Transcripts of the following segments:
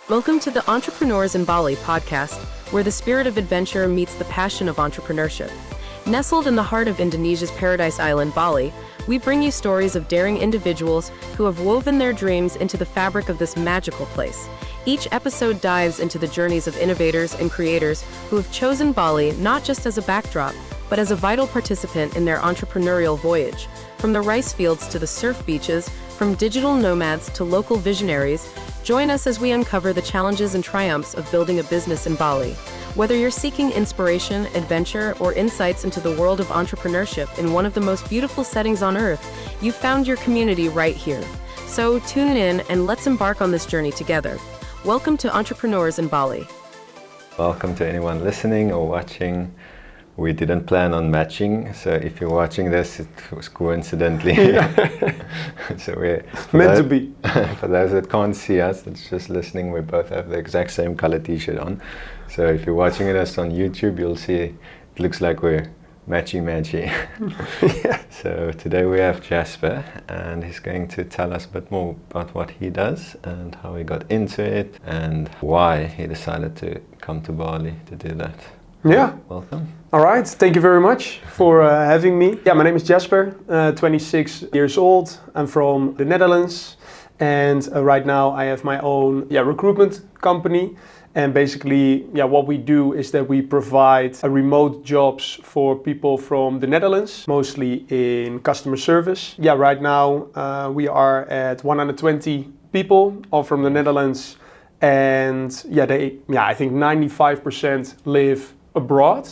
Welcome to the Entrepreneurs in Bali podcast, where the spirit of adventure meets the passion of entrepreneurship. Nestled in the heart of Indonesia's paradise island, Bali, we bring you stories of daring individuals who have woven their dreams into the fabric of this magical place. Each episode dives into the journeys of innovators and creators who have chosen Bali not just as a backdrop, but as a vital participant in their entrepreneurial voyage. From the rice fields to the surf beaches, from digital nomads to local visionaries, join us as we uncover the challenges and triumphs of building a business in Bali. Whether you're seeking inspiration, adventure, or insights into the world of entrepreneurship in one of the most beautiful settings on earth, you've found your community right here. So tune in and let's embark on this journey together. Welcome to Entrepreneurs in Bali. Welcome to anyone listening or watching. We didn't plan on matching, so if you're watching this, it was coincidentally. So we're meant to be. For those that can't see us, it's just listening. We both have the exact same color T-shirt on. So if you're watching us on YouTube, you'll see it looks like we're matchy. Yeah. So today we have Jasper, and he's going to tell us a bit more about what he does and how he got into it and why he decided to come to Bali to do that. Yeah. Welcome. All right. Thank you very much for having me. Yeah, my name is Jasper, 26 years old. I'm from the Netherlands, and right now I have my own recruitment company. And basically, what we do is that we provide remote jobs for people from the Netherlands, mostly in customer service. Yeah, right now we are at 120 people, all from the Netherlands, and I think 95% live abroad.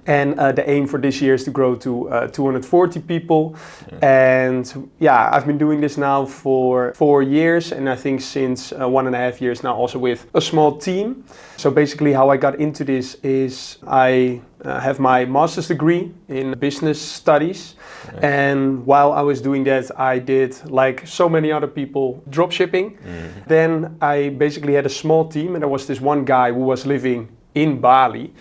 And the aim for this year is to grow to 240 people. And I've been doing this now for 4 years, and I think since 1.5 years now also with a small team. So basically how I got into this is I have my master's degree in business studies. And while I was doing that, I did, like so many other people, drop shipping. Then I basically had a small team, and there was this one guy who was living in Bali,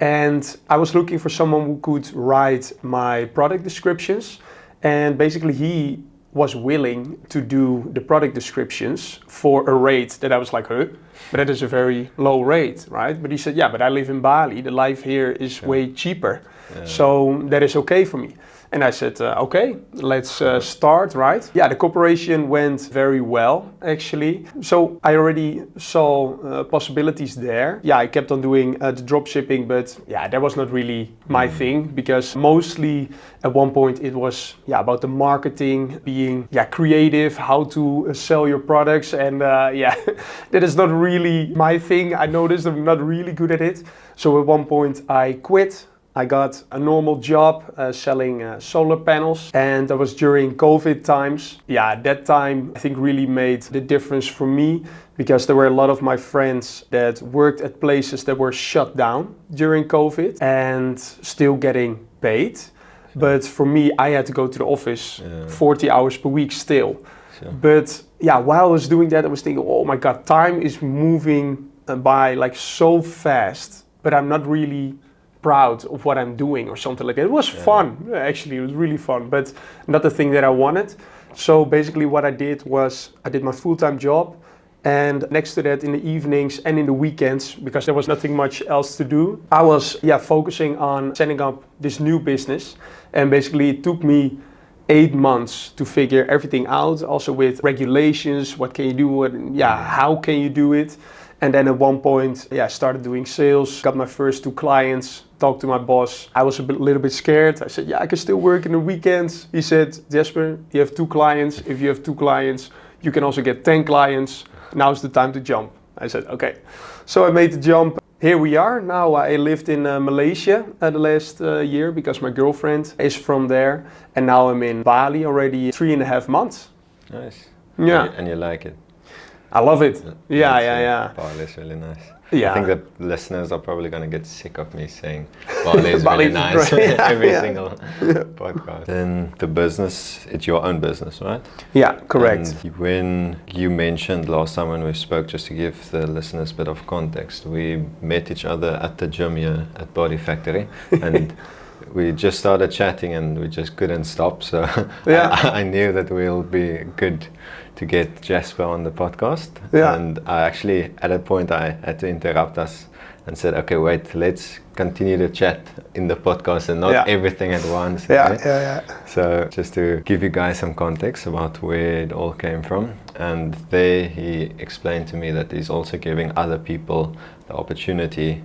and I was looking for someone who could write my product descriptions, and basically he was willing to do the product descriptions for a rate that I was like, but that is a very low rate, right? But he said, but I live in Bali, the life here is way cheaper, so that is okay for me. And I said, okay, let's start, right? Yeah, the cooperation went very well, actually. So I already saw possibilities there. Yeah, I kept on doing the drop shipping, but that was not really my thing, because mostly at one point it was about the marketing, being creative, how to sell your products. And that is not really my thing. I noticed I'm not really good at it. So at one point I quit. I got a normal job selling solar panels, and that was during COVID times. That time I think really made the difference for me, because there were a lot of my friends that worked at places that were shut down during COVID and still getting paid. But for me, I had to go to the office 40 hours per week still. But while I was doing that, I was thinking, oh my God, time is moving by like so fast, but I'm not really proud of what I'm doing or something like that. It was fun, actually, it was really fun, but not the thing that I wanted. So basically what I did was I did my full-time job, and next to that in the evenings and in the weekends, because there was nothing much else to do, I was focusing on setting up this new business. And basically it took me 8 months to figure everything out, also with regulations, what can you do, how can you do it. And then at one point, I started doing sales, got my first 2 clients, talked to my boss. I was a little bit scared. I said, I can still work in the weekends. He said, Jasper, you have 2 clients. If you have 2 clients, you can also get 10 clients. Now's the time to jump. I said, okay. So I made the jump. Here we are. Now I lived in Malaysia the last year because my girlfriend is from there. And now I'm in Bali already 3.5 months. Nice. Yeah. And you like it? I love it. Yeah. Bali is really nice. Yeah. I think the listeners are probably going to get sick of me saying Bali is really nice every single podcast. Then the business, it's your own business, right? Yeah, correct. And when you mentioned last time when we spoke, just to give the listeners a bit of context, we met each other at the gym here at Body Factory, and we just started chatting and we just couldn't stop. So I knew that we'll be good to get Jasper on the podcast. Yeah. And I actually, at a point, I had to interrupt us and said, okay, wait, let's continue the chat in the podcast and not everything at once. Yeah. So just to give you guys some context about where it all came from. And there he explained to me that he's also giving other people the opportunity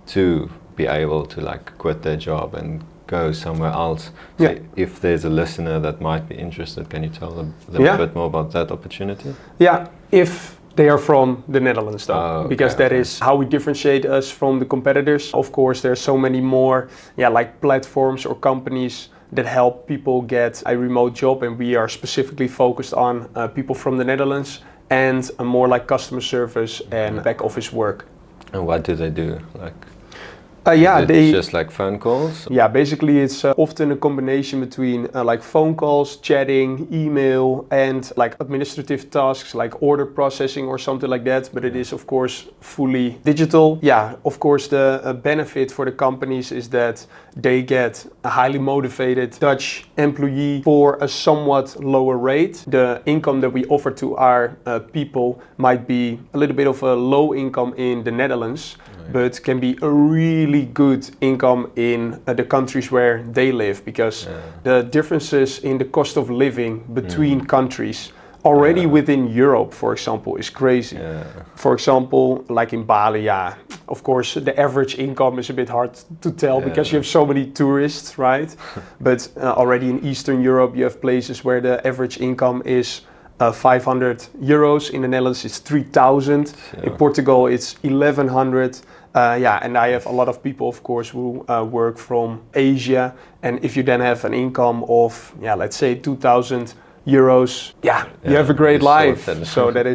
to be able to like quit their job and go somewhere else. So if there's a listener that might be interested, can you tell them a bit more about that opportunity? Yeah, if they are from the Netherlands though, because that is how we differentiate us from the competitors. Of course, there's so many more like platforms or companies that help people get a remote job, and we are specifically focused on people from the Netherlands and more like customer service and back office work. And what do they do? Like, they just like phone calls? Yeah, basically it's often a combination between like phone calls, chatting, email, and like administrative tasks like order processing or something like that. But it is of course fully digital. Yeah, of course the benefit for the companies is that they get a highly motivated Dutch employee for a somewhat lower rate. The income that we offer to our people might be a little bit of a low income in the Netherlands, but can be a really good income in the countries where they live, because the differences in the cost of living between countries already within Europe, for example, is crazy. For example, like in Bali, of course the average income is a bit hard to tell because you have so many tourists, right? But already in Eastern Europe you have places where the average income is 500 euros. In the Netherlands it's 3,000. In Portugal it's 1,100. And I have a lot of people, of course, who work from Asia. And if you then have an income of, let's say 2,000 euros, you have a great life. So that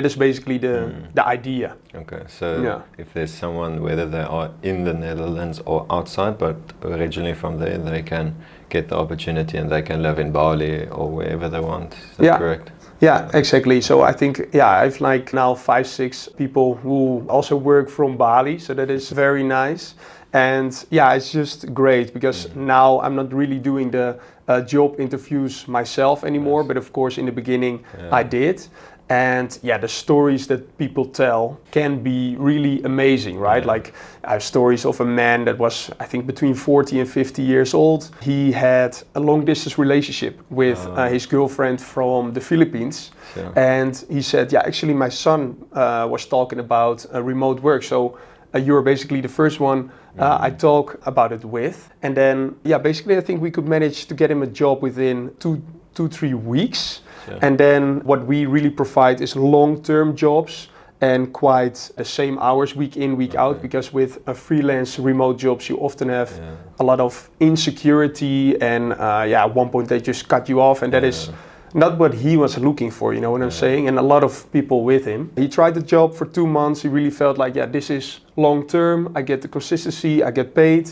is basically the idea. Okay, so if there's someone, whether they are in the Netherlands or outside, but originally from there, they can get the opportunity and they can live in Bali or wherever they want. Is that correct? Yeah, exactly. So I think, I've like now 5-6 people who also work from Bali. So that is very nice. And it's just great because now I'm not really doing the job interviews myself anymore. But of course, in the beginning, I did. And the stories that people tell can be really amazing, right? Like I have stories of a man that was, I think, between 40 and 50 years old. He had a long distance relationship with his girlfriend from the Philippines. And he said, actually my son was talking about remote work. So you were basically the first one I talk about it with. And then, basically I think we could manage to get him a job within 2-3 weeks. And then what we really provide is long-term jobs and quite the same hours week in, week out, because with a freelance remote jobs, you often have a lot of insecurity and at one point they just cut you off, and that is not what he was looking for, you know what I'm saying? And a lot of people with him. He tried the job for 2 months. He really felt like, this is long-term. I get the consistency, I get paid.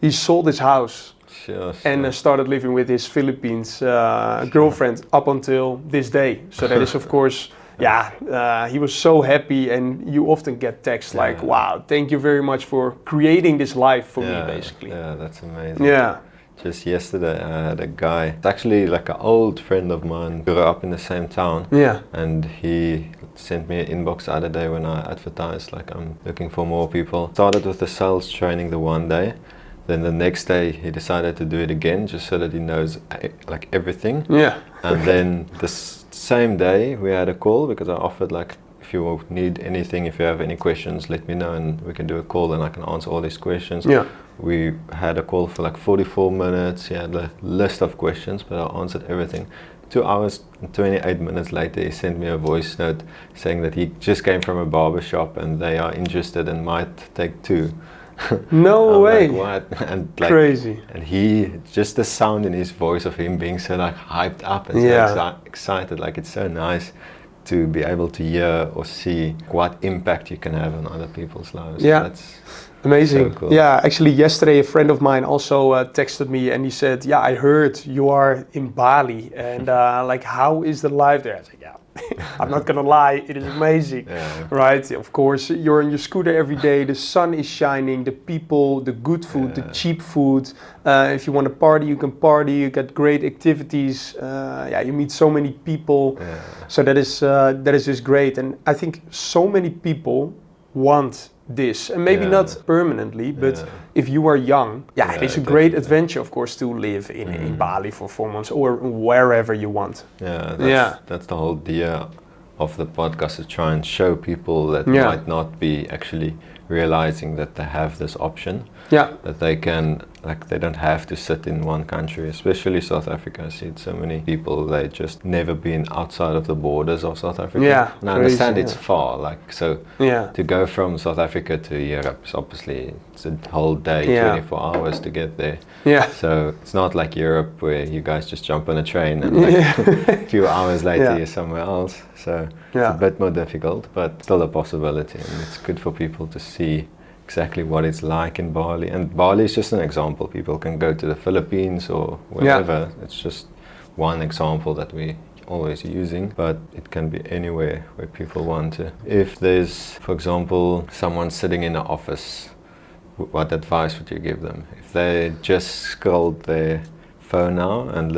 He sold his house. And started living with his Philippines girlfriend up until this day. So that is, of course, he was so happy. And you often get texts like, wow, thank you very much for creating this life for me, basically. Yeah, that's amazing. Just yesterday I had a guy, it's actually like an old friend of mine, grew up in the same town. And he sent me an inbox the other day when I advertised, like, I'm looking for more people. Started with the sales training the one day. Then the next day he decided to do it again, just so that he knows like everything. And then the same day we had a call, because I offered like, if you need anything, if you have any questions, let me know and we can do a call and I can answer all these questions. We had a call for like 44 minutes. He had a list of questions, but I answered everything. 2 hours and 28 minutes later, he sent me a voice note saying that he just came from a barber shop and they are interested and might take 2. No way. Like, what? And like, crazy. And he, just the sound in his voice of him being so like hyped up and so excited, like it's so nice to be able to hear or see what impact you can have on other people's lives. That's amazing. So cool. Actually yesterday a friend of mine also texted me and he said, I heard you are in Bali and like how is the life there? I said, I'm not gonna lie, it is amazing, right? Of course, you're on your scooter every day, the sun is shining, the people, the good food, the cheap food. If you want to party, you can party, you get great activities, you meet so many people. So that is just great. And I think so many people want this, and maybe not permanently, but if you are young, it is a great adventure, of course, to live in Bali for 4 months or wherever you want. That's the whole idea of the podcast, to try and show people that might not be actually realizing that they have this option, that they can, like, they don't have to sit in one country, especially South Africa. I see so many people, they just never been outside of the borders of South Africa. And I understand it's far, like, so to go from South Africa to Europe is obviously, it's a whole day, 24 hours to get there. So it's not like Europe where you guys just jump on a train and like a few hours later you're somewhere else. So it's a bit more difficult, but still a possibility, and it's good for people to see exactly what it's like in Bali. And Bali is just an example. People can go to the Philippines or wherever. It's just one example that we always using, but it can be anywhere where people want to. If there's, for example, someone sitting in an office, what advice would you give them? If they just scrolled their phone now and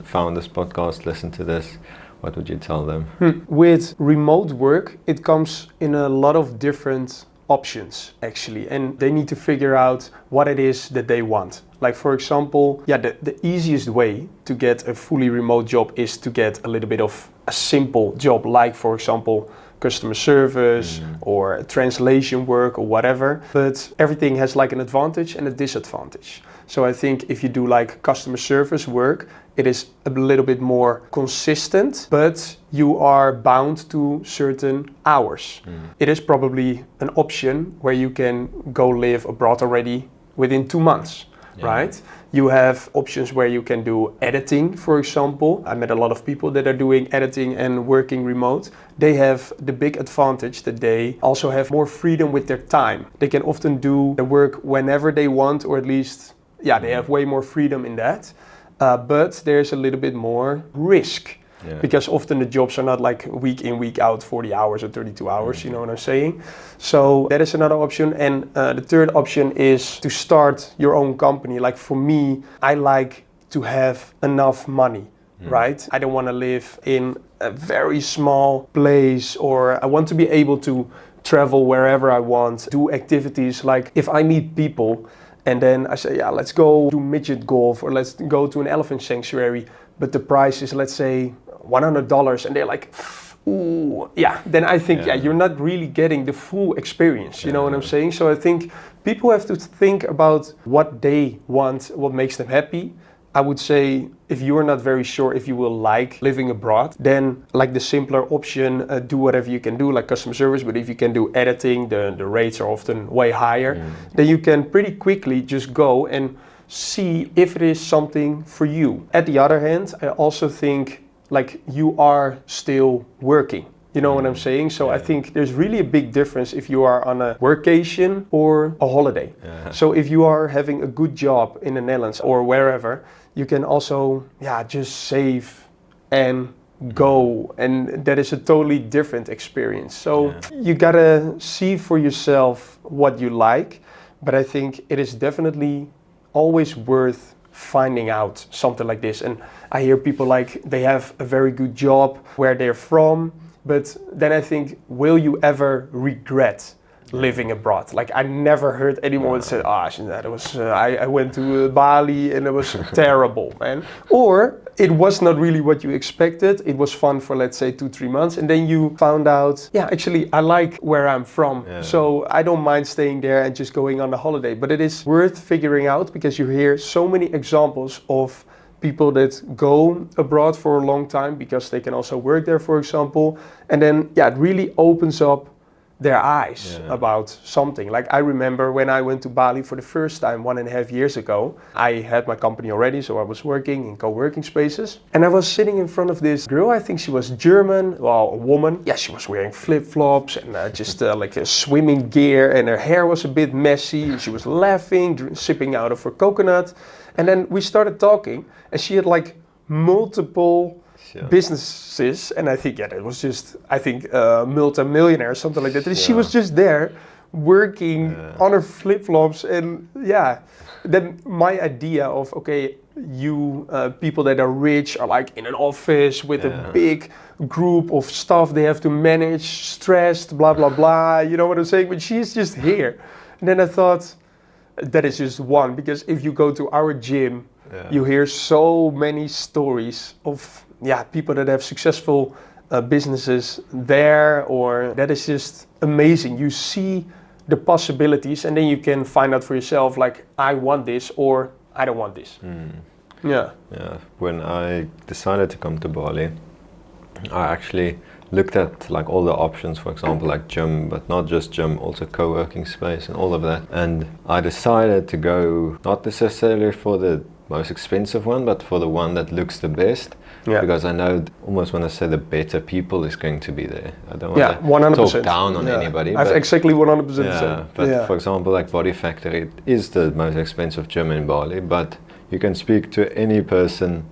found this podcast, listen to this, what would you tell them? With remote work, it comes in a lot of different options, actually, and they need to figure out what it is that they want. Like, for example, the easiest way to get a fully remote job is to get a little bit of a simple job, like, for example, customer service or translation work or whatever. But everything has like an advantage and a disadvantage. So I think if you do like customer service work, it is a little bit more consistent, but you are bound to certain hours. It is probably an option where you can go live abroad already within 2 months. Right? You have options where you can do editing, for example. I met a lot of people that are doing editing and working remote. They have the big advantage that they also have more freedom with their time. They can often do the work whenever they want, or at least, they have way more freedom in that. But there's a little bit more risk. Because often the jobs are not like week in, week out, 40 hours or 32 hours, you know what I'm saying? So that is another option. And the third option is to start your own company. Like for me, I like to have enough money, right? I don't want to live in a very small place, or I want to be able to travel wherever I want, do activities. Like if I meet people and then I say, let's go do midget golf, or let's go to an elephant sanctuary, but the price is, let's say, $100, and they're like, ooh, then I think, you're not really getting the full experience, you know what I'm saying? So I think people have to think about what they want, what makes them happy. I would say if you are not very sure if you will like living abroad, then like the simpler option, do whatever you can do, like customer service, but if you can do editing, the rates are often way higher, then you can pretty quickly just go and see if it is something for you. At the other hand, I also think like you are still working. You know what I'm saying? So I think there's really a big difference if you are on a workation or a holiday. So if you are having a good job in the Netherlands or wherever, you can also just save and go, and that is a totally different experience. So you gotta see for yourself what you like, but I think it is definitely always worth finding out something like this. And I hear people like they have a very good job where they're from, but then I think, will you ever regret living abroad? Like I never heard anyone say, that was I went to Bali and it was terrible, man. Or it was not really what you expected. It was fun for, let's say, 2-3 months, and then you found out, actually I like where I'm from, so I don't mind staying there and just going on a holiday. But it is worth figuring out, because you hear so many examples of people that go abroad for a long time because they can also work there, for example, and then it really opens up their eyes about something. Like I remember when I went to Bali for the first time 1.5 years ago, I had my company already, so I was working in co-working spaces, and I was sitting in front of this girl. I think she was German, a woman. She was wearing flip-flops and just like a swimming gear, and her hair was a bit messy, and she was laughing, sipping out of her coconut. And then we started talking, and she had like multiple businesses, and I think it was just multi-millionaire or something like that. And she was just there working on her flip-flops, and then my idea of people that are rich are like in an office with a big group of stuff they have to manage, stressed, blah blah blah, you know what I'm saying? But she's just here. And then I thought, that is just one, because if you go to our gym, you hear so many stories of people that have successful businesses there, or that is just amazing. You see the possibilities, and then you can find out for yourself, like, I want this or I don't want this. Yeah. When I decided to come to Bali, I actually looked at like all the options, for example, like gym, but not just gym, also co-working space and all of that. And I decided to go not necessarily for the most expensive one, but for the one that looks the best. Because I know almost when I say the better people is going to be there. I don't want to talk down on anybody. I've exactly 100%. But for example, like Body Factory, it is the most expensive gym in Bali, but you can speak to any person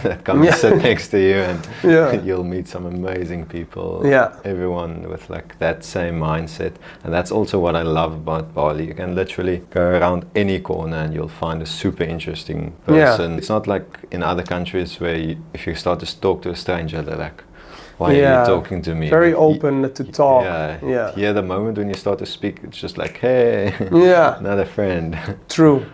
that comes sit next to you, and you'll meet some amazing people. Everyone with like that same mindset, and that's also what I love about Bali. You can literally go around any corner and you'll find a super interesting person. It's not like in other countries where if you start to talk to a stranger, they're like, why are you talking to me? Very open to talk. Yeah, the moment when you start to speak, it's just like, hey, another friend. True.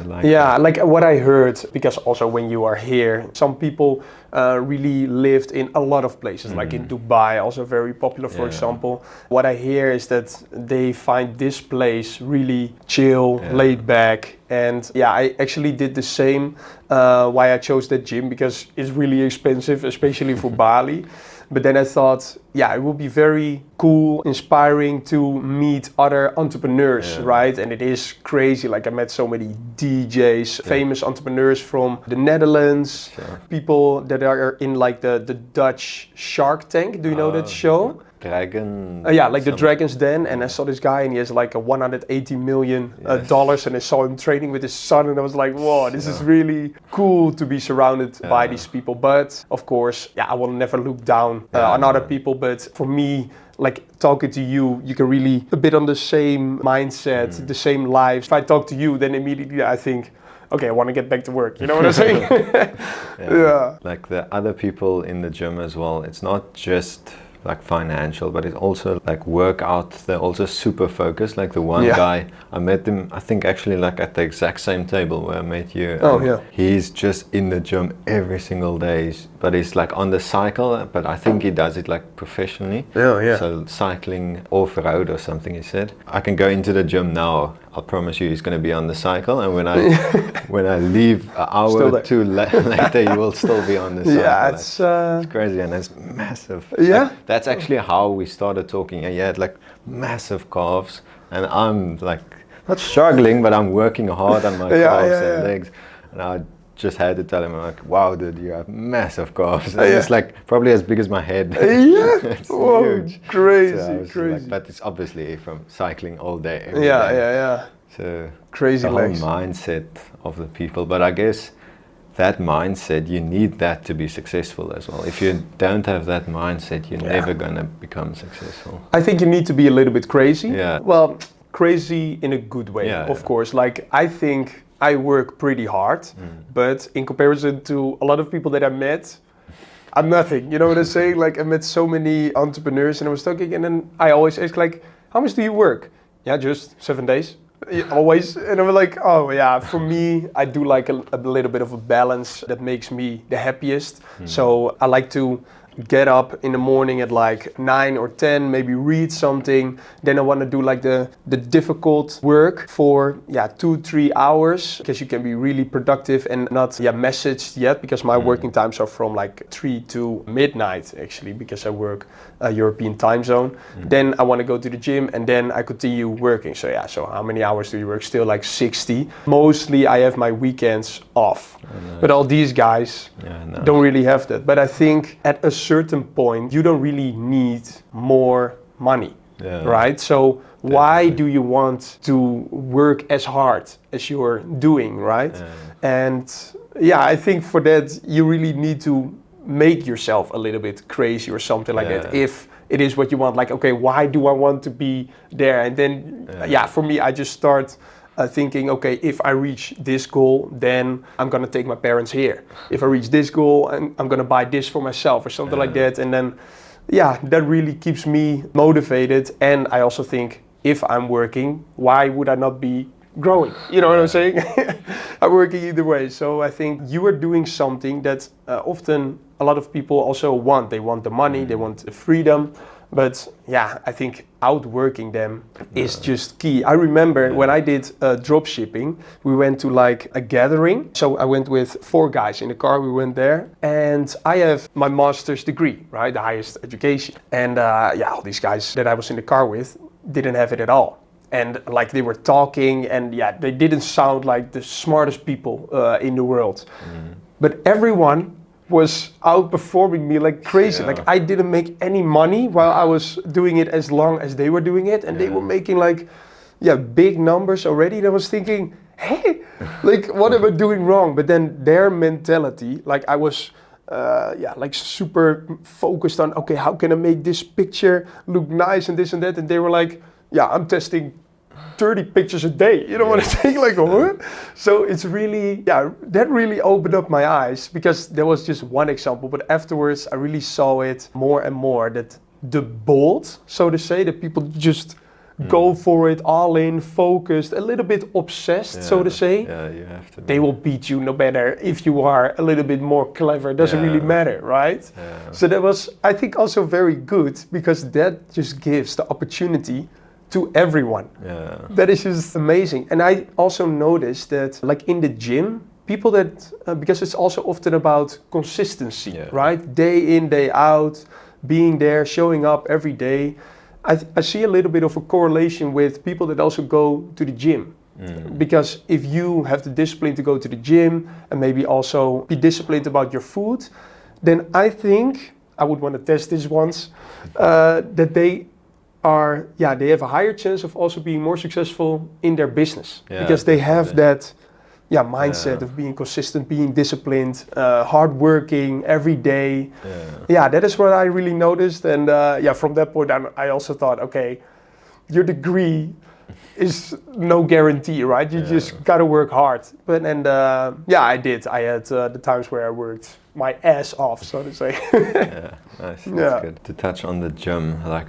Like what I heard, because also when you are here, some people really lived in a lot of places, like in Dubai, also very popular, for example. What I hear is that they find this place really chill, laid back. And I actually did the same, why I chose that gym, because it's really expensive, especially for Bali. But then I thought, it would be very cool, inspiring to meet other entrepreneurs, right? And it is crazy. Like I met so many DJs, famous entrepreneurs from the Netherlands, people that are in like the Dutch Shark Tank. Do you know that show? Dragon. Like the Dragon's Den, and I saw this guy, and he has like a $180 million, and I saw him training with his son, and I was like, whoa, this is really cool to be surrounded by these people. But of course, I will never look down on other people. But for me, like talking to you, you can really a bit on the same mindset, the same lives. If I talk to you, then immediately I think, okay, I want to get back to work. You know what I'm saying? Like the other people in the gym as well, it's not just like financial, but it's also like workout. They're also super focused. Like the one guy, I met him, I think actually like at the exact same table where I met you. He's just in the gym every single day, but he's like on the cycle, but I think he does it like professionally. So cycling off-road or something, he said. I can go into the gym now, I'll promise you he's going to be on the cycle, and when I when I leave an hour or two later, he will still be on the cycle. It's crazy, and it's massive. Like, that's actually how we started talking. And he had like massive calves, and I'm like not struggling, but I'm working hard on my calves and legs, and I just had to tell him, I'm like, wow, dude, you have massive calves. It's like probably as big as my head. It's huge. Crazy, so crazy. Like, but it's obviously from cycling all day, every day. So crazy the legs. whole mindset of the people. But I guess that mindset, you need that to be successful as well. If you don't have that mindset, you're never gonna become successful. I think you need to be a little bit crazy. Well, crazy in a good way, of course. Like I think I work pretty hard, but in comparison to a lot of people that I met, I'm nothing. You know what I'm saying? Like I met so many entrepreneurs, and I was talking, and then I always ask like, how much do you work? Yeah, just 7 days. Always. And I'm like, oh yeah, for me, I do like a little bit of a balance that makes me the happiest. So I like to get up in the morning at like 9 or 10, maybe read something. Then I want to do like the difficult work for 2-3 hours, because you can be really productive and not messaged yet, because my working times are from like 3 to midnight actually, because I work a European time zone. Then I want to go to the gym, and then I continue working. So so how many hours do you work? Still like 60. Mostly I have my weekends off. But all these guys don't really have that. But I think at a certain point you don't really need more money, right? So why do you want to work as hard as you're doing, right? And I think for that you really need to make yourself a little bit crazy or something like that. If it is what you want, like, okay, why do I want to be there? And then, for me, I just start thinking, okay, if I reach this goal, then I'm gonna take my parents here. If I reach this goal, I'm gonna buy this for myself or something like that. And then, that really keeps me motivated. And I also think, if I'm working, why would I not be growing? You know what I'm saying? I'm working either way. So I think you are doing something that often a lot of people also want. They want the money, they want the freedom. But I think outworking them is just key. I remember when I did drop shipping, we went to like a gathering. So I went with 4 guys in the car, we went there. And I have my master's degree, right? The highest education. And all these guys that I was in the car with didn't have it at all. And like they were talking and they didn't sound like the smartest people in the world. But everyone was outperforming me like crazy. Like I didn't make any money while I was doing it as long as they were doing it. And they were making like, big numbers already. And I was thinking, hey, like what am I doing wrong? But then their mentality, like I was like super focused on, okay, how can I make this picture look nice and this and that? And they were like, I'm testing 30 pictures a day, you know what I'm saying? Like, what? So it's really, that really opened up my eyes, because there was just one example, but afterwards I really saw it more and more, that the bold, so to say, that people just go for it, all in, focused, a little bit obsessed, so to say. You have to. They will beat you no matter if you are a little bit more clever, it doesn't really matter, right? So that was, I think, also very good, because that just gives the opportunity to everyone. That is just amazing. And I also noticed that, like in the gym, people that, because it's also often about consistency, right? Day in, day out, being there, showing up every day. I see a little bit of a correlation with people that also go to the gym. Because if you have the discipline to go to the gym and maybe also be disciplined about your food, then I think, I would want to test this once, that they have a higher chance of also being more successful in their business, because they have that mindset of being consistent, being disciplined, hardworking every day. That is what I really noticed. And from that point on, I also thought, okay, your degree is no guarantee, right? You just gotta work hard. But I did. I had the times where I worked my ass off, so to say. Nice. That's good. To touch on the gym, like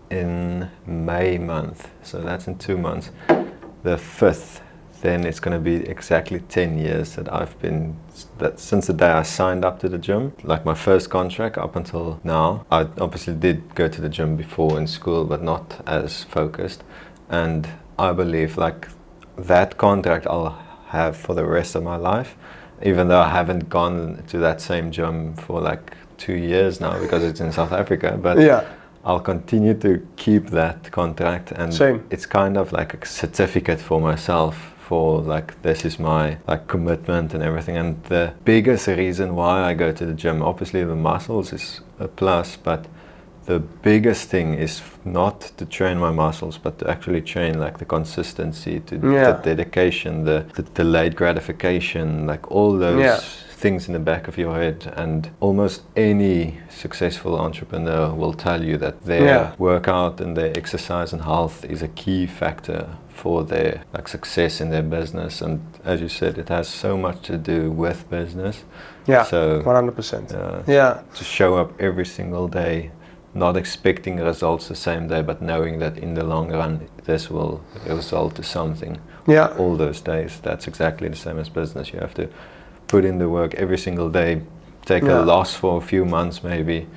in May month, so that's in 2 months, the 5th, then it's going to be exactly 10 years that I've been, since the day I signed up to the gym, like my first contract up until now. I obviously did go to the gym before in school, but not as focused. And I believe like that contract I'll have for the rest of my life, even though I haven't gone to that same gym for like 2 years now, because it's in South Africa. But I'll continue to keep that contract, and it's kind of like a certificate for myself, for like, this is my like commitment and everything. And the biggest reason why I go to the gym, obviously the muscles is a plus, but the biggest thing is not to train my muscles, but to actually train like the consistency, to the dedication, the delayed gratification, like all those things in the back of your head. And almost any successful entrepreneur will tell you that their workout and their exercise and health is a key factor for their like success in their business. And as you said, it has so much to do with business. So 100%. To show up every single day, not expecting results the same day, but knowing that in the long run this will result to something. All those days, that's exactly the same as business. You have to put in the work every single day, take a loss for a few months maybe,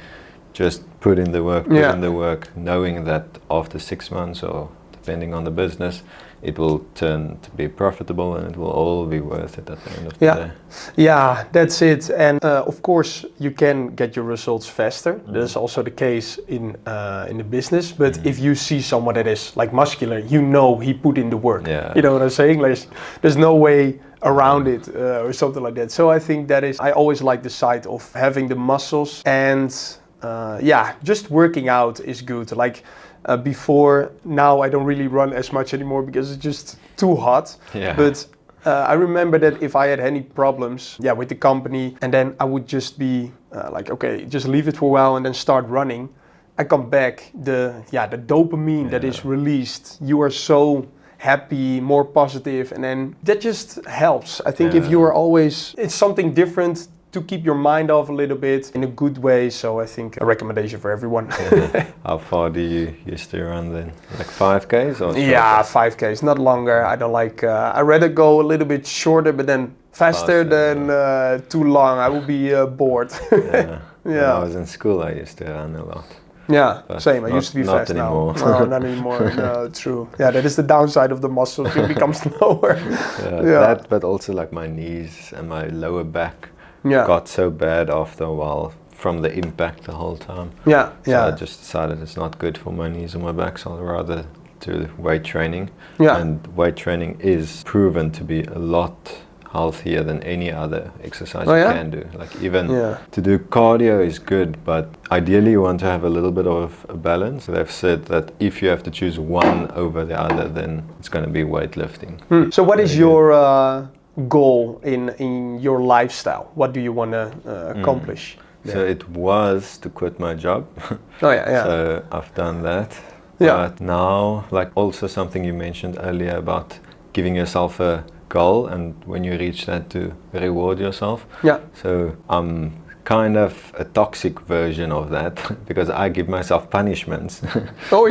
just put in the work, knowing that after 6 months, or depending on the business, it will turn to be profitable, and it will all be worth it at the end of the day. That's it. And of course you can get your results faster. That is also the case in the business. But if you see someone that is like muscular, you know he put in the work. You know what I'm saying? Like, there's no way around it or something like that. So I think that is, I always like the side of having the muscles, and just working out is good. Like before, now I don't really run as much anymore because it's just too hot. But I remember that if I had any problems, with the company, and then I would just be like, okay, just leave it for a while and then start running. I come back, the dopamine that is released, you are so happy, more positive, and then that just helps. I think if you are always, it's something different to keep your mind off a little bit in a good way. So I think a recommendation for everyone. How far do you used to run then? Like 5Ks or? Yeah, 5Ks, not longer. I don't like, I rather go a little bit shorter, but then faster than too long. I would be bored. When I was in school, I used to run a lot. Yeah, same. I used to be fast anymore. now. No, not anymore. No, true. Yeah, that is the downside of the muscles. You become slower. That, but also like my knees and my lower back got so bad after a while from the impact the whole time. So I just decided it's not good for my knees and my back, so I'd rather do weight training. And weight training is proven to be a lot healthier than any other exercise you can do. Like even to do cardio is good, but ideally you want to have a little bit of a balance. They've said that if you have to choose one over the other, then it's going to be weightlifting. So what is your goal in your lifestyle? What do you want to accomplish? So it was to quit my job. So I've done that. But now, like also something you mentioned earlier about giving yourself a goal, and when you reach that, to reward yourself. So I'm kind of a toxic version of that because I give myself punishments. So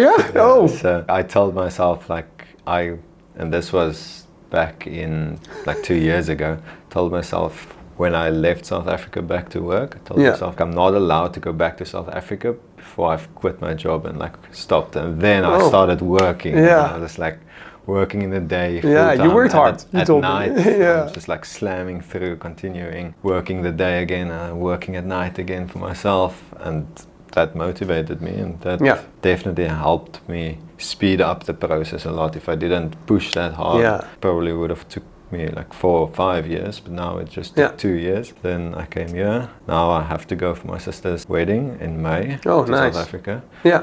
I told myself and this was back in like 2 years ago, told myself when I left South Africa back to work, I told myself I'm not allowed to go back to South Africa before I've quit my job and like stopped, and then I started working. I was like working in the day, you worked hard. At night, I was just like slamming through, continuing, working the day again, working at night again for myself, and that motivated me, and that definitely helped me speed up the process a lot. If I didn't push that hard, probably would have took me like 4 or 5 years, but now it just took 2 years. Then I came here. Now I have to go for my sister's wedding in May to South Africa.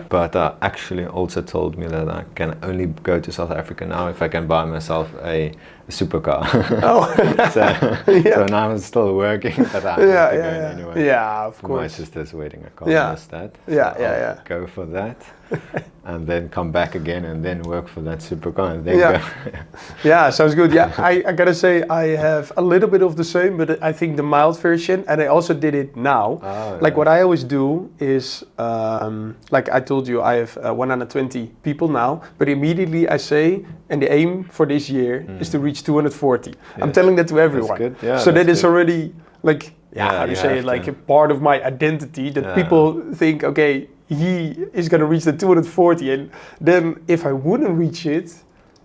But actually also told me that I can only go to South Africa now if I can buy myself a supercar. So now I'm still working, but I have to go anyway. Of course. My sister's wedding, I can't miss that. So I'll go for that. And then come back again and then work for that supercar and then go. Sounds good. I gotta say I have a little bit of the same, but I think the mild version, and I also did it now. What I always do is, like I told you, I have 120 people now, but immediately I say, and the aim for this year is to reach 240. I'm telling that to everyone. That's good. So that is already like, how do you say it, like a part of my identity that people think, okay, he is going to reach the 240, and then if I wouldn't reach it,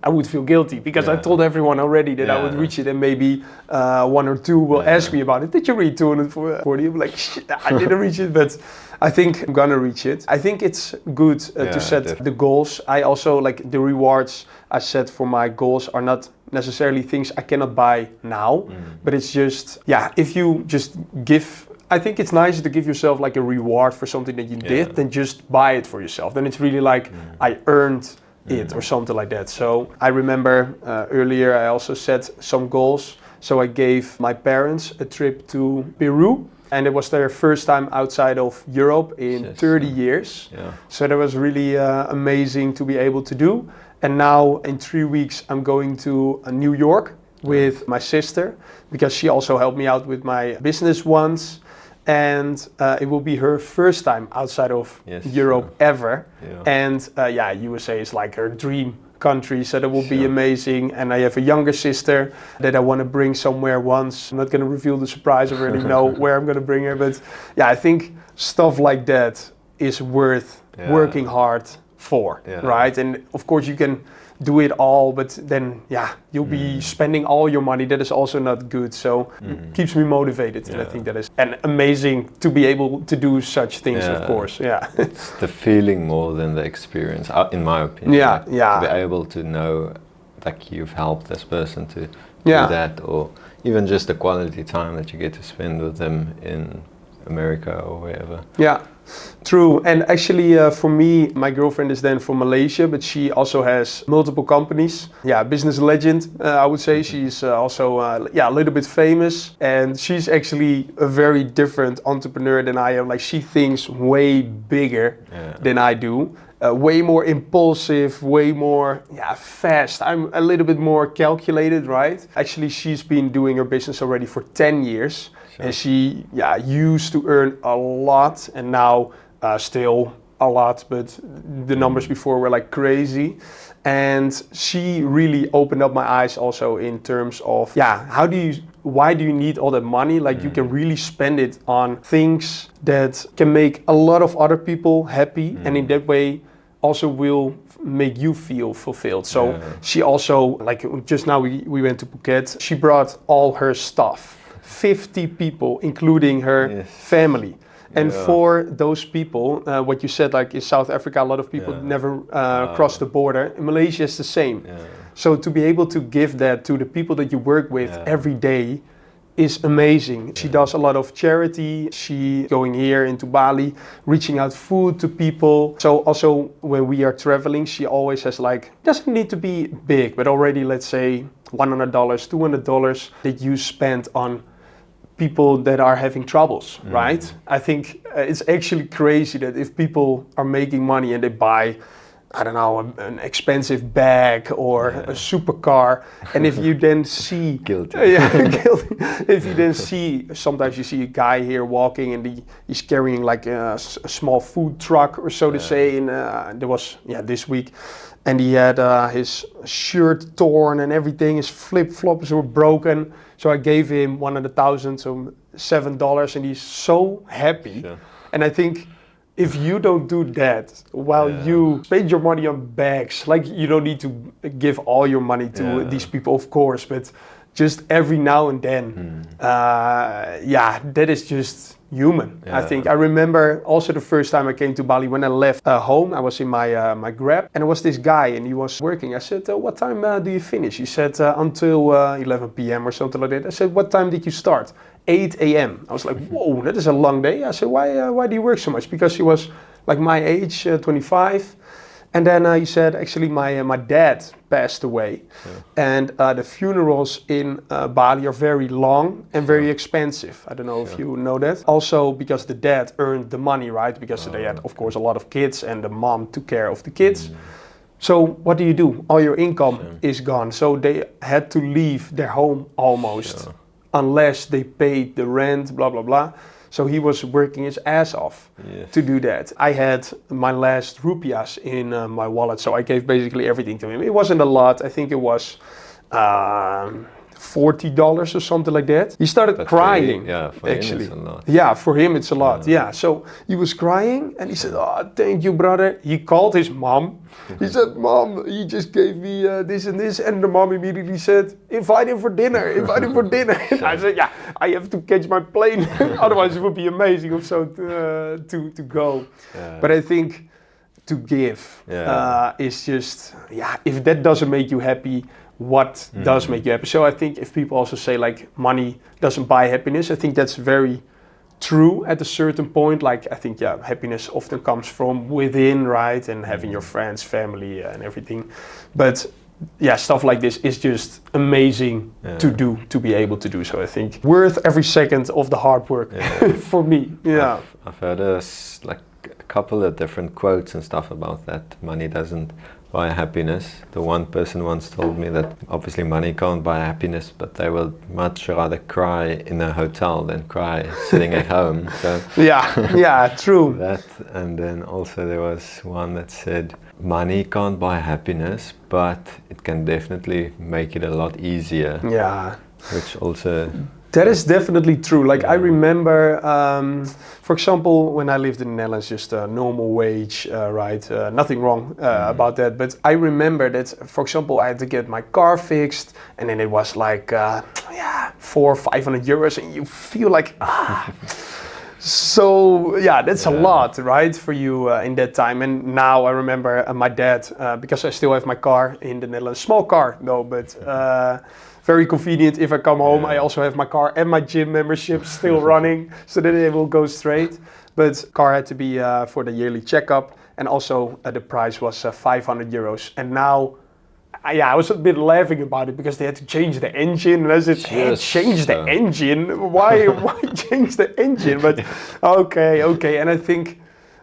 I would feel guilty because I told everyone already that I would reach it, and maybe 1 or 2 will ask me about it. Did you reach 240? I'm like, shit, I didn't reach it, but I think I'm gonna reach it. I think it's good to set the goals. I also like the rewards I set for my goals are not necessarily things I cannot buy now, but it's just, if you just give, I think it's nicer to give yourself like a reward for something that you did than just buy it for yourself. Then it's really like I earned it or something like that. So I remember earlier I also set some goals. So I gave my parents a trip to Peru, and it was their first time outside of Europe in 30 years. So that was really amazing to be able to do. And now in 3 weeks I'm going to New York with my sister because she also helped me out with my business once. And it will be her first time outside of Europe ever. And USA is like her dream country, so that will be amazing. And I have a younger sister that I want to bring somewhere once. I'm not going to reveal the surprise, I already know where I'm going to bring her. But I think stuff like that is worth working hard for, right? And of course you can do it all, but then you'll be spending all your money. That is also not good. So it keeps me motivated, and I think that is amazing to be able to do such things. Of course, it's the feeling more than the experience, in my opinion. To be able to know like you've helped this person to do that, or even just the quality time that you get to spend with them in America or wherever. True, and actually for me, my girlfriend is then from Malaysia, but she also has multiple companies. Yeah, business legend, I would say. She's also a little bit famous, and she's actually a very different entrepreneur than I am. Like, she thinks way bigger than I do. Way more impulsive, way more fast. I'm a little bit more calculated, right? Actually, she's been doing her business already for 10 years. Sure. And she used to earn a lot, and now still a lot, but the numbers before were like crazy. And she really opened up my eyes also in terms of, why do you need all that money? Like, you can really spend it on things that can make a lot of other people happy, and in that way also will make you feel fulfilled. So she also, like, just now we went to Phuket, she brought all her stuff, 50 people, including her family. And for those people, what you said, like in South Africa, a lot of people never cross the border. In Malaysia, it's the same. Yeah. So to be able to give that to the people that you work with every day is amazing. She does a lot of charity. She going here into Bali, reaching out food to people. So also when we are traveling, she always has like, doesn't need to be big, but already let's say $100, $200 that you spend on people that are having troubles, right? I think it's actually crazy that if people are making money and they buy, I don't know, an expensive bag or a supercar, and if you then see guilty. Guilty. If you then see, sometimes you see a guy here walking and he's carrying like a small food truck or so to say, and there was this week, and he had his shirt torn and everything, his flip-flops were broken. So I gave him $100,000, so $7, and he's so happy. Sure. And I think if you don't do that while you spend your money on bags, like, you don't need to give all your money to these people, of course, but just every now and then, that is just human. I think I remember also the first time I came to Bali, when I left home, I was in my Grab, and there was this guy and he was working. I said, what time do you finish? He said, until 11 p.m. or something like that. I said, what time did you start? 8 a.m. I was like, whoa, that is a long day. I said, why do you work so much? Because he was like my age, 25. And then he said, actually, my dad passed away. And the funerals in Bali are very long and very expensive. I don't know if you know that. Also, because the dad earned the money, right? Because they had, of course, a lot of kids, and the mom took care of the kids. So what do? All your income is gone. So they had to leave their home almost, unless they paid the rent, blah, blah, blah. So he was working his ass off to do that. I had my last rupiahs in my wallet, so I gave basically everything to him. It wasn't a lot. I think it was $40 or something like that. He started crying. For actually. him it's a lot. Yeah, for him it's a lot. Yeah. So he was crying and he said, "Oh, thank you, brother." He called his mom. He said, "Mom, he just gave me this and this," and the mom immediately said, "Invite him for dinner. Invite him for dinner." I said, "Yeah, I have to catch my plane. Otherwise, it would be amazing also to go." But I think to give is just if that doesn't make you happy, what does make you happy? So I think if people also say like money doesn't buy happiness, I think that's very true at a certain point. Like, I think happiness often comes from within, right? And having your friends, family, and everything. But stuff like this is just amazing to be able to do. So I think worth every second of the hard work for me. Yeah, I've heard a couple of different quotes and stuff about that. Money doesn't buy happiness. The one person once told me that obviously money can't buy happiness, but they will much rather cry in a hotel than cry sitting at home. So true. That, and then also there was one that said, money can't buy happiness, but it can definitely make it a lot easier. Yeah. Which also... That is definitely true. Like, I remember, for example, when I lived in the Netherlands, just a normal wage, right? Nothing wrong about that. But I remember that, for example, I had to get my car fixed, and then it was like, 400 or 500 euros, and you feel like, So that's a lot, right, for you in that time. And now I remember my dad, because I still have my car in the Netherlands, small car though, but very convenient. If I come home, I also have my car and my gym membership still running, so that it will go straight. But car had to be for the yearly checkup, and also the price was €500. And now, I was a bit laughing about it because they had to change the engine, and I said, hey, change the engine? Why change the engine? But okay, and I think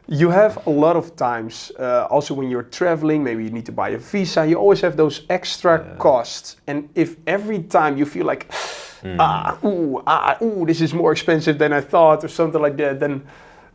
you have a lot of times, also when you're traveling, maybe you need to buy a visa, you always have those extra costs. And if every time you feel like, this is more expensive than I thought, or something like that, then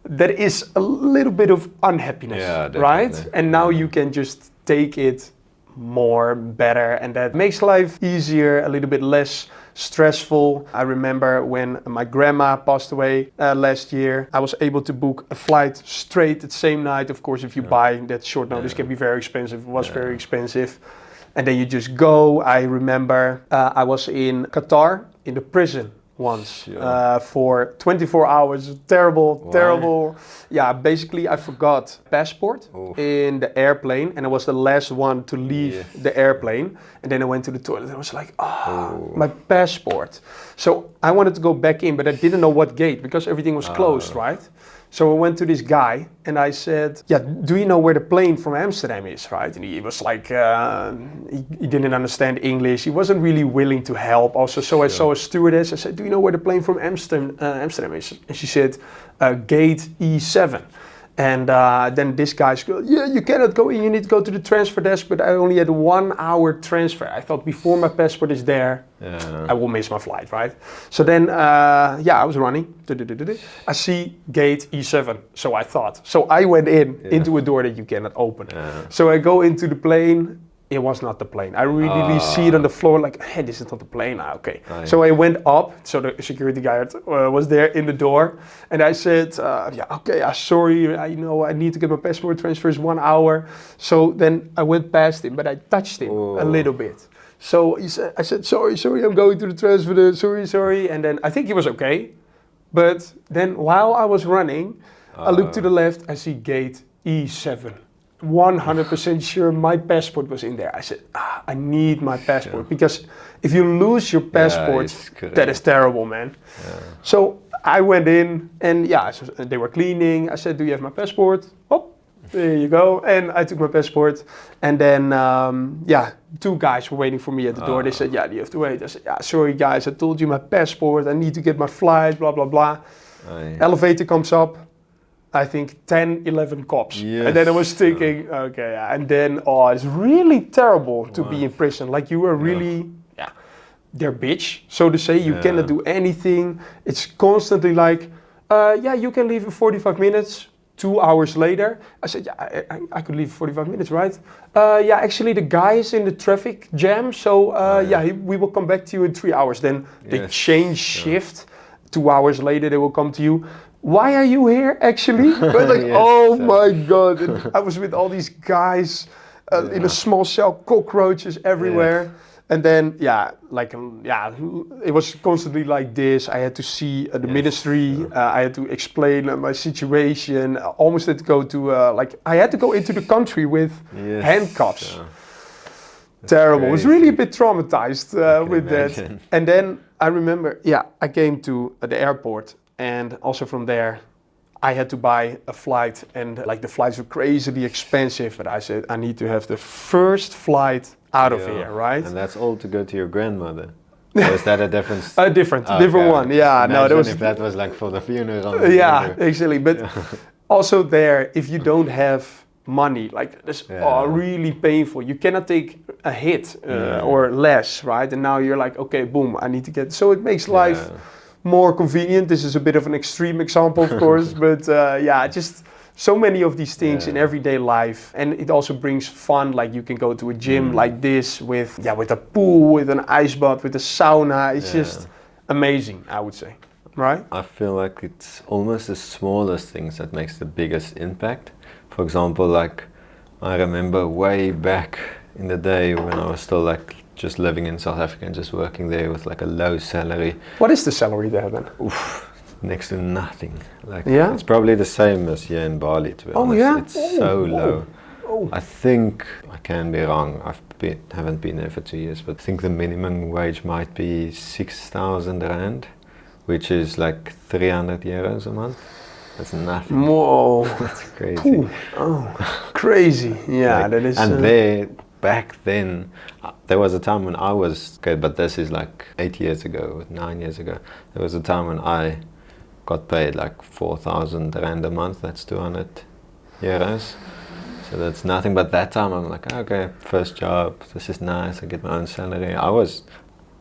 that is a little bit of unhappiness, right? And now you can just take it more, better, and that makes life easier, a little bit less stressful. I remember when my grandma passed away last year, I was able to book a flight straight the same night. Of course, if you buy that short notice, can be very expensive. It was very expensive. And then you just go. I remember I was in Qatar in the prison once for 24 hours. Terrible. Yeah, basically I forgot passport in the airplane, and I was the last one to leave the airplane. And then I went to the toilet and I was like, my passport. So I wanted to go back in, but I didn't know what gate because everything was closed, right? So I went to this guy and I said, do you know where the plane from Amsterdam is, right? And he was like, he didn't understand English. He wasn't really willing to help also. So I saw a stewardess. I said, do you know where the plane from Amsterdam is? And she said, gate E7. And then this guy said, you cannot go in. You need to go to the transfer desk. But I only had 1 hour transfer. I thought before my passport is there, I will miss my flight, right? So then, I was running. I see gate E7. So I thought. So I went into a door that you cannot open. So I go into the plane. It was not the plane. I really see it on the floor like, hey, this is not the plane. Okay. So I went up. So the security guard was there in the door. And I said, sorry. I need to get my passport transfers 1 hour. So then I went past him, but I touched him a little bit. So I said, sorry, I'm going to the transfer. Sorry. And then I think he was okay. But then while I was running, I looked to the left. I see gate E7. 100% sure my passport was in there. I said, I need my passport because if you lose your passport, that is terrible, man. So I went in and they were cleaning. I said, do you have my passport? Oh, there you go. And I took my passport. And then, two guys were waiting for me at the door. They said, do you have to wait? I said, sorry guys, I told you my passport. I need to get my flight, blah, blah, blah. Elevator comes up. I think 10, 11 cops. And then I was thinking, and then, it's really terrible to be in prison. Like you were really, their bitch, so to say. You cannot do anything. It's constantly like, you can leave in 45 minutes. 2 hours later, I said, I could leave 45 minutes, right? Actually the guy is in the traffic jam. So, we will come back to you in 3 hours. Then they change shift. 2 hours later, they will come to you. Why are you here, actually? But like, my God. And I was with all these guys in a small cell, cockroaches everywhere. And then, it was constantly like this. I had to see the ministry. I had to explain my situation. Almost had to go to, I had to go into the country with handcuffs. Terrible. I was really a bit traumatized with that. And then I remember, I came to the airport. And also from there, I had to buy a flight, and the flights were crazily expensive. But I said, I need to have the first flight out of here, right? And that's all to go to your grandmother. Or is that a different? Different one. Yeah, no, that was like for the funeral. Actually, but also there, if you don't have money, that's really painful. You cannot take a hit or less, right? And now you're like, okay, boom, I need to get. So it makes life more convenient. This is a bit of an extreme example, of course, but just so many of these things in everyday life. And it also brings fun, like you can go to a gym like this with a pool, with an ice bath, with a sauna. It's just amazing, I would say, right? I feel like it's almost the smallest things that makes the biggest impact. For example, I remember way back in the day when I was still just living in South Africa and just working there with a low salary. What is the salary there then? Next to nothing. It's probably the same as here in Bali, to be honest. It's so low. I think, I can be wrong, haven't been there for 2 years, but I think the minimum wage might be 6,000 Rand, which is €300 a month. That's nothing. Whoa. That's crazy. Ooh. Oh, crazy. Yeah, like, that is... And back then, there was a time when I was, okay, but this is like 8 years ago, 9 years ago. There was a time when I got paid like 4,000 rand a month. That's 200 euros. So that's nothing. But that time I'm like, okay, first job, this is nice. I get my own salary.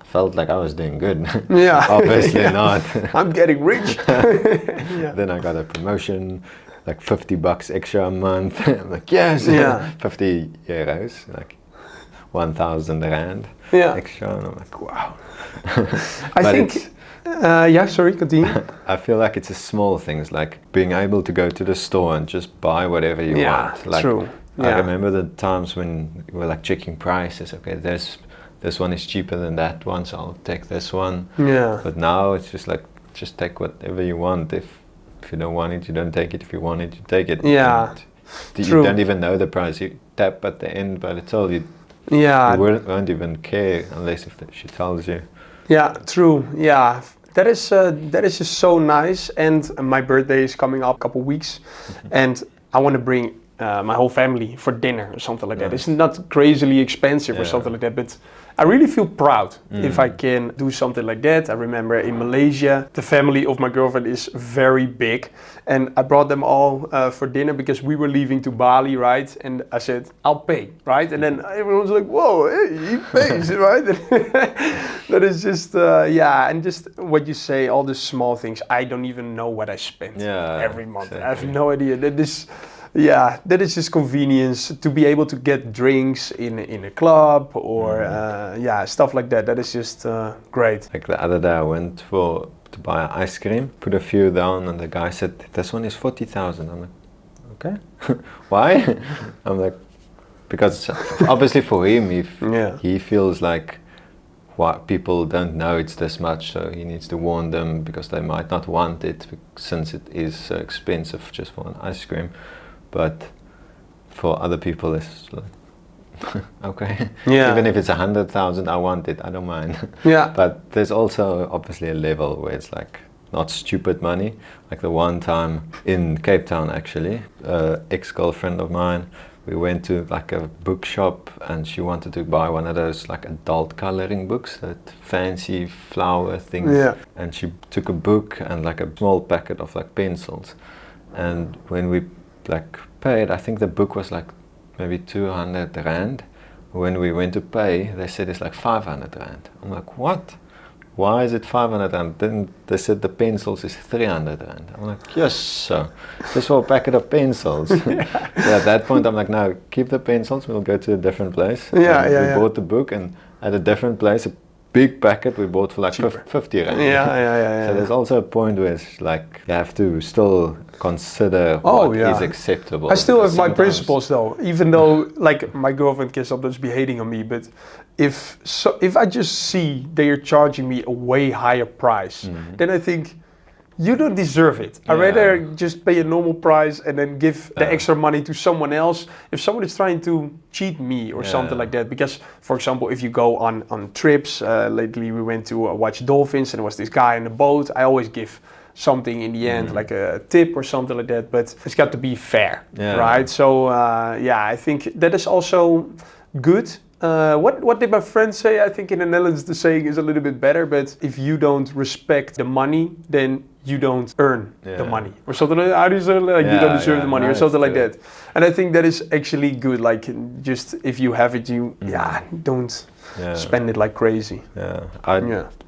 Felt like I was doing good. Yeah. Obviously Yeah. not. I'm getting rich. Yeah. Then I got a promotion, like $50 extra a month. I'm like, yes, Yeah. 50 euros, like 1,000 rand extra. And I'm like, wow. I think, sorry, continue. I feel like it's a small things, like being able to go to the store and just buy whatever you want. Like, true. I remember the times when you were like checking prices. Okay, this one is cheaper than that one, so I'll take this one. Yeah. But now it's just like, just take whatever you want. If you don't want it, you don't take it. If you want it, you take it. Yeah. You don't even know the price. You tap at the end, but it's all you. Yeah. You won't even care unless if she tells you. Yeah, true. Yeah. That is just so nice. And my birthday is coming up a couple weeks, and I want to bring my whole family for dinner or something like that. It's not crazily expensive or something like that, but I really feel proud if I can do something like that. I remember in Malaysia, the family of my girlfriend is very big, and I brought them all for dinner because we were leaving to Bali, right? And I said, I'll pay, right? And then everyone was like, whoa, hey, he pays, right? That is just, and just what you say, all the small things. I don't even know what I spend every month. Exactly. I have no idea. That is just convenience to be able to get drinks in a club or stuff like that. That is just great. Like the other day I went to buy ice cream, put a few down, and the guy said, this one is 40,000. I'm like, okay. Why? I'm like, because obviously for him, he feels like what people don't know it's this much, so he needs to warn them because they might not want it since it is so expensive just for an ice cream. But for other people, it's like, okay. Yeah. Even if it's 100,000, I want it. I don't mind. Yeah. But there's also obviously a level where it's like not stupid money. Like the one time in Cape Town, actually, ex-girlfriend of mine, we went to like a bookshop and she wanted to buy one of those like adult coloring books, that fancy flower things. Yeah. And she took a book and like a small packet of like pencils. And when we like paid, I think the book was like maybe 200 rand. When we went to pay, they said it's like 500 rand. I'm like, what? Why is it 500 rand? Then they said the pencils is 300 rand. I'm like, yes, sir. Just for a packet of pencils. So at that point, I'm like, no, keep the pencils. We'll go to a different place. We bought the book, and at a different place, a big packet we bought for like 50 rand. Yeah. So there's also a point where it's like you have to still consider what is acceptable. I still have my principles though, even though like my girlfriend can sometimes be hating on me, but if I just see they are charging me a way higher price, then I think you don't deserve it. I'd rather just pay a normal price and then give the extra money to someone else if someone is trying to cheat me or something like that. Because, for example, if you go on trips, lately we went to watch dolphins and there was this guy in the boat. I always give something in the end, like a tip or something like that, but it's got to be fair, right? So, I think that is also good. What did my friend say? I think in the Netherlands the saying is a little bit better, but if you don't respect the money, then you don't earn the money. Or something like that. How do you say like you don't deserve the money or something like that. And I think that is actually good. Like just if you have it, you don't spend it like crazy.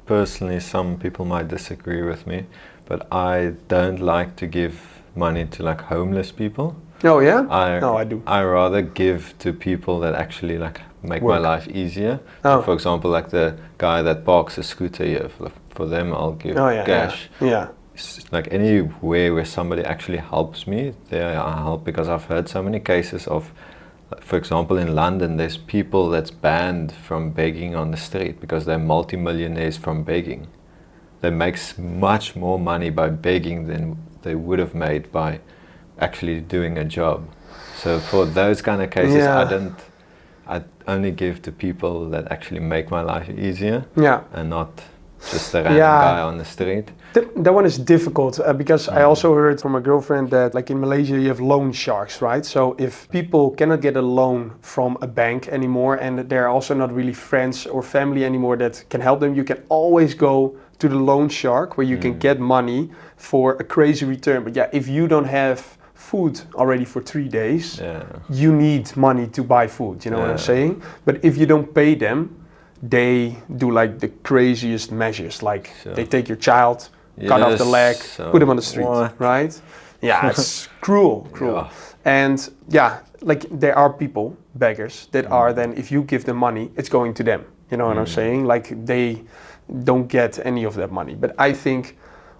Personally, some people might disagree with me, but I don't like to give money to like homeless people. Oh yeah? I do. I rather give to people that actually like make my life easier. Oh. For example, like the guy that parks a scooter here, for them I'll give cash. It's like anywhere where somebody actually helps me, there I help, because I've heard so many cases of, for example, in London, there's people that's banned from begging on the street because they're multi-millionaires from begging. They make much more money by begging than they would have made by actually doing a job. So for those kind of cases, I only give to people that actually make my life easier, and not just the random guy on the street. That one is difficult because I also heard from a girlfriend that like in Malaysia you have loan sharks, right? So if people cannot get a loan from a bank anymore and they're also not really friends or family anymore that can help them, you can always go to the loan shark where you can get money for a crazy return. But yeah, if you don't have food already for 3 days, you need money to buy food, you know what I'm saying? But if you don't pay them, they do like the craziest measures, like they take your child, cut off the leg, put them on the street, right? Yeah, it's cruel. Yeah. And yeah, like there are people, beggars, that are then, if you give them money, it's going to them, you know what I'm saying? Like they don't get any of that money. But I think,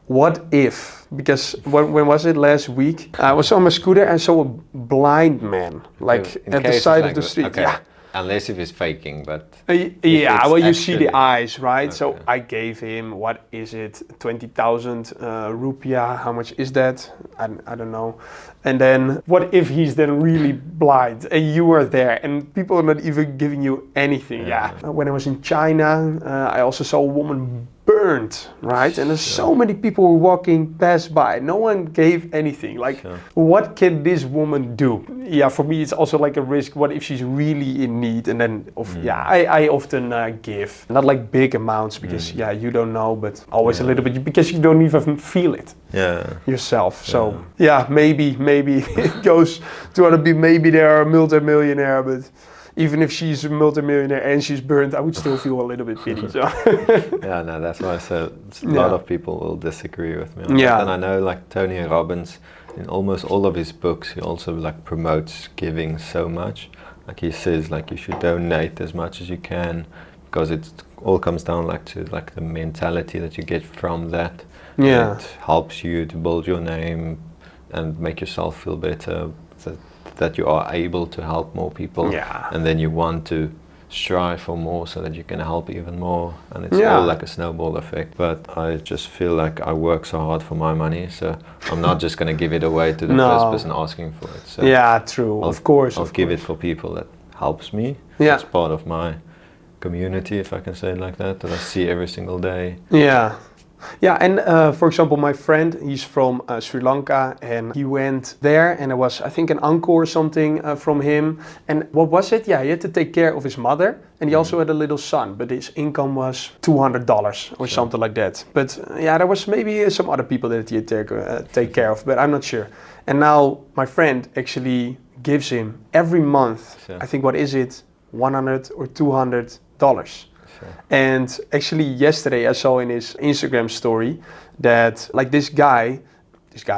what if, because when was it, last week? I was on my scooter and saw a blind man, like at the side of the street. Okay. Yeah. Unless if he's faking, but... yeah, well, you see the eyes, right? Okay. So I gave him, what is it, 20,000 rupiah, how much is that? I don't know. And then, what if he's then really blind and you are there and people are not even giving you anything? Yeah. When I was in China, I also saw a woman burned, right? And there's so many people walking past by. No one gave anything. Like, what can this woman do? Yeah, for me, it's also like a risk. What if she's really in need? And then, I often give. Not like big amounts because, you don't know, but always a little bit because you don't even feel it yourself. So, maybe it goes to other people. Maybe they are a multi-millionaire, but even if she's a multimillionaire and she's burned, I would still feel a little bit pity. So. Yeah, no, that's why I said a lot of people will disagree with me on that. And I know like Tony Robbins, in almost all of his books, he also like promotes giving so much. Like he says, like you should donate as much as you can because it all comes down like to like the mentality that you get from that. Yeah, it helps you to build your name and make yourself feel better. That you are able to help more people, and then you want to strive for more so that you can help even more, and it's all like a snowball effect. But I just feel like I work so hard for my money, so I'm not just going to give it away to the first person asking for it. So true. Of course, I'll give it for people that helps me. It's part of my community, if I can say it like that I see every single day. Yeah, and for example, my friend, he's from Sri Lanka, and he went there, and there was, I think, an uncle or something from him. And what was it? Yeah, he had to take care of his mother, and he also had a little son, but his income was $200 or something like that. But there was maybe some other people that he had to take care of, but I'm not sure. And now my friend actually gives him every month, I think, what is it, $100 or $200. And actually yesterday I saw in his Instagram story that like this guy,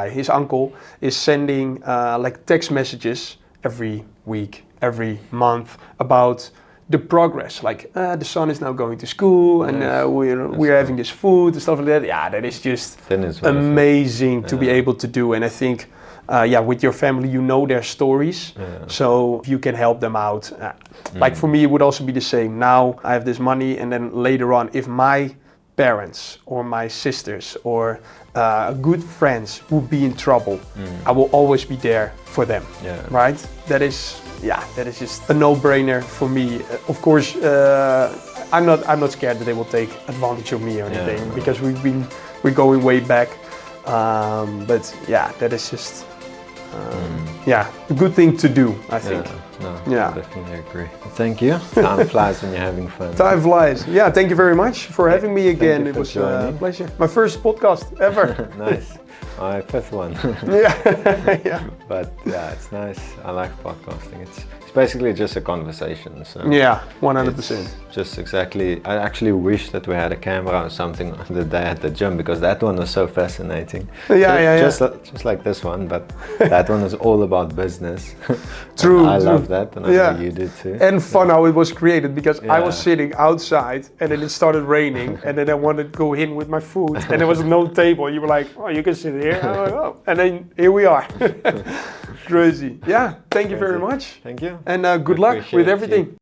his uncle, is sending like text messages every week, every month about the progress. Like the son is now going to school and we're having this food and stuff like that. Yeah, that is just amazing to be able to do. And I think with your family, you know their stories, so you can help them out. Like for me, it would also be the same. Now I have this money, and then later on, if my parents or my sisters or good friends would be in trouble, I will always be there for them. Right? That is just a no-brainer for me. Of course, I'm not scared that they will take advantage of me or anything because we're going way back. But that is just. A good thing to do, I think. I definitely agree. Thank you. Time flies when you're having fun. Time flies. Yeah, thank you very much for having me again. It was a pleasure. My first podcast ever. Nice. My fifth one. But it's nice. I like podcasting. It's basically just a conversation. So 100%. Just exactly. I actually wish that we had a camera or something the day at the gym because that one was so fascinating. Just like this one, but that one is all about business. True. I love that, and I know you did too. And fun how it was created because I was sitting outside and then it started raining and then I wanted to go in with my food and there was no table. You were like, oh, you can sit here. I'm like, oh. And then here we are. Crazy. Yeah. Thank you very much. Thank you. And good luck with everything.